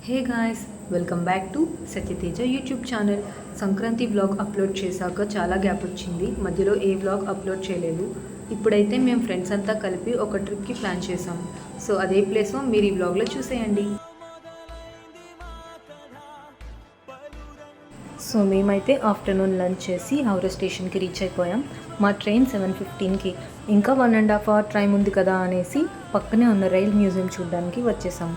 Hey guys, welcome back to Satyateja YouTube channel. Sankranti vlog upload చేశాక చాలా gap వచ్చింది. మధ్యలో ఏ వ్లాగ్ అప్లోడ్ చేయలేదు. ఇప్పుడైతే మేము ఫ్రెండ్స్ అంతా కలిపి ఒక ట్రిప్కి ప్లాన్ చేసాం. సో అదే ప్లేస్లో మీరు ఈ వ్లాగ్లో చూసేయండి. సో మేమైతే ఆఫ్టర్నూన్ లంచ్ చేసి హౌరా స్టేషన్కి రీచ్ అయిపోయాం. మా ట్రైన్ 7:15కి. ఇంకా 1.5 hour టైం ఉంది కదా అనేసి పక్కనే ఉన్న రైల్ మ్యూజియం చూడడానికి వచ్చేసాం.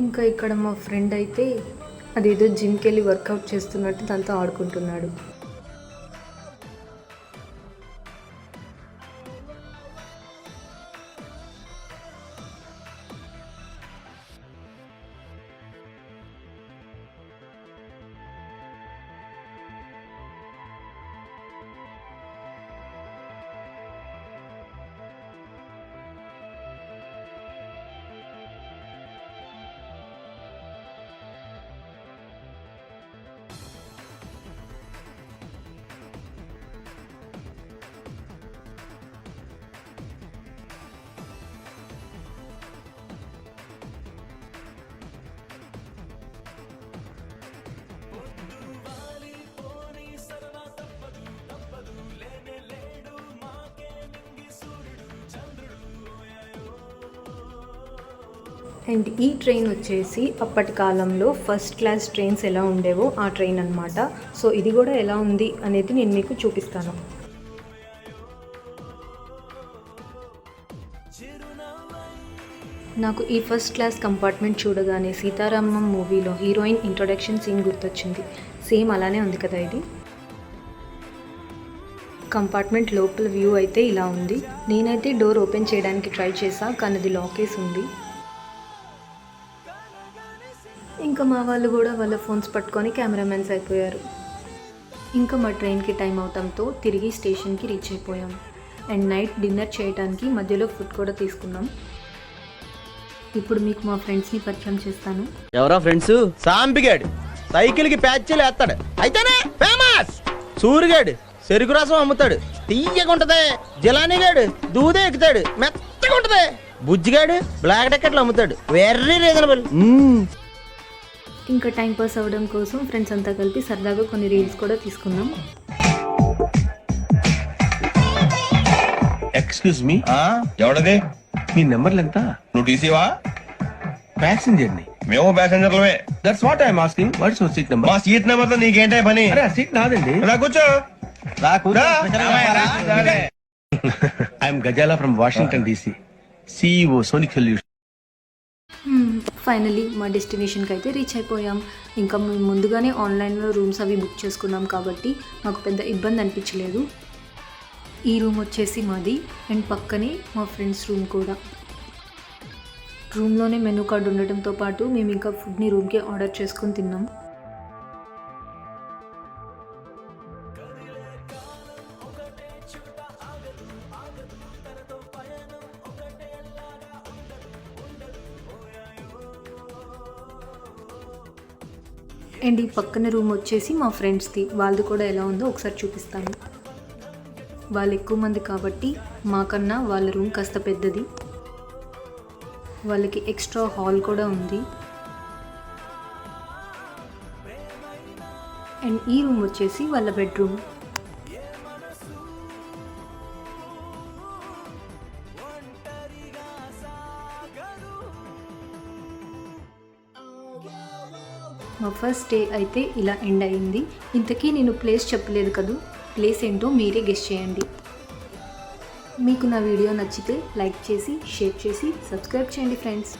ఇంకా ఇక్కడ మా ఫ్రెండ్ అయితే అదేదో జిమ్కి వెళ్ళి వర్కౌట్ చేస్తున్నట్టు దాంతో ఆడుకుంటున్నాడు. అండ్ ఈ ట్రైన్ వచ్చేసి అప్పటి కాలంలో ఫస్ట్ క్లాస్ ట్రైన్స్ ఎలా ఉండేవో ఆ ట్రైన్ అనమాట. సో ఇది కూడా ఎలా ఉంది అనేది నేను మీకు చూపిస్తాను. నాకు ఈ ఫస్ట్ క్లాస్ కంపార్ట్మెంట్ చూడగానే సీతారామం మూవీలో హీరోయిన్ ఇంట్రొడక్షన్ సీన్ గుర్తొచ్చింది. సేమ్ అలానే ఉంది కదా ఇది. కంపార్ట్మెంట్ లోపల వ్యూ అయితే ఇలా ఉంది. నేనైతే డోర్ ఓపెన్ చేయడానికి ట్రై చేసా, కానీ అది లాకేసి ఉంది. ఇంకా మా వాళ్ళు కూడా వాళ్ళ ఫోన్స్ పట్టుకొని కెమెరామెన్స్ అయిపోయారు. ఇంకా మా ట్రైన్కి టైం అవటంతో తిరిగి స్టేషన్కి రీచ్ అయిపోయాం. అండ్ నైట్ డిన్నర్ చేయడానికి మధ్యలో ఫుడ్ కూడా తీసుకున్నాం. ఇప్పుడు మీకు మా ఫ్రెండ్స్ని పరిచయం చేస్తాను. ఎవరో ఫ్రెండ్స్? సాంపిగాడు సైకిల్కి ప్యాచ్లు వేస్తాడు, అయితేనే ఫేమస్. సూరిగాడు చెరుకు రసం అమ్ముతాడు, తీయగా ఉంటది. జలానీగాడు దూదే ఎక్కుతాడు, మెత్తగా ఉంటది. బుజ్జిగాడు బ్లాక్ టికెట్లు అమ్ముతాడు, వెరీ రీజనబుల్. ఇంకా టైం పాస్ అవ్వడం కోసం ఫ్రెండ్స్ అంతా కలిపి సరదాగా కొన్ని రీల్స్ కూడా తీసుకున్నాం. Excuse me, ఎవడదే? మీ నెంబర్లు ఎంత? నువ్వు టీసీవా? ప్యాసింజర్ ని. మేము ప్యాసింజర్లమే. That's what I'm asking. What's your seat number? మా సీట్ నెంబర్ తో నీకేంటే పని? అరే సీట్ నాదండి. రా కూర్చో. I'm Ghazala from Washington DC, CEO Sonic Solution. Finally మా డెస్టినేషన్కి అయితే రీచ్ అయిపోయాం. ఇంకా మేము ముందుగానే ఆన్లైన్లో రూమ్స్ అవి బుక్ చేసుకున్నాం కాబట్టి మాకు పెద్ద ఇబ్బంది అనిపించలేదు. ఈ రూమ్ వచ్చేసి మాది, అండ్ పక్కనే మా ఫ్రెండ్స్ రూమ్ కూడా. రూమ్లోనే మెనూ కార్డ్ ఉండటంతో పాటు మేము ఇంకా ఫుడ్ని రూమ్కి ఆర్డర్ చేసుకుని తిన్నాం. అండ్ ఈ పక్కన రూమ్ వచ్చేసి మా ఫ్రెండ్స్ది. వాళ్ళది కూడా ఎలా ఉందో ఒకసారి చూపిస్తాను. వాళ్ళు ఎక్కువ మంది కాబట్టి మాకన్నా వాళ్ళ రూమ్ కాస్త పెద్దది. వాళ్ళకి ఎక్స్ట్రా హాల్ కూడా ఉంది. అండ్ ఈ రూమ్ వచ్చేసి వాళ్ళ బెడ్రూమ్. మా ఫస్ట్ డే అయితే ఇలా ఎండ్ అయింది. ఇంతకీ నేను ప్లేస్ చెప్పలేదు కదా, ప్లేస్ ఏంటో మీరే గెస్ చేయండి. మీకు నా వీడియో నచ్చితే లైక్ చేసి షేర్ చేసి సబ్స్క్రైబ్ చేయండి ఫ్రెండ్స్.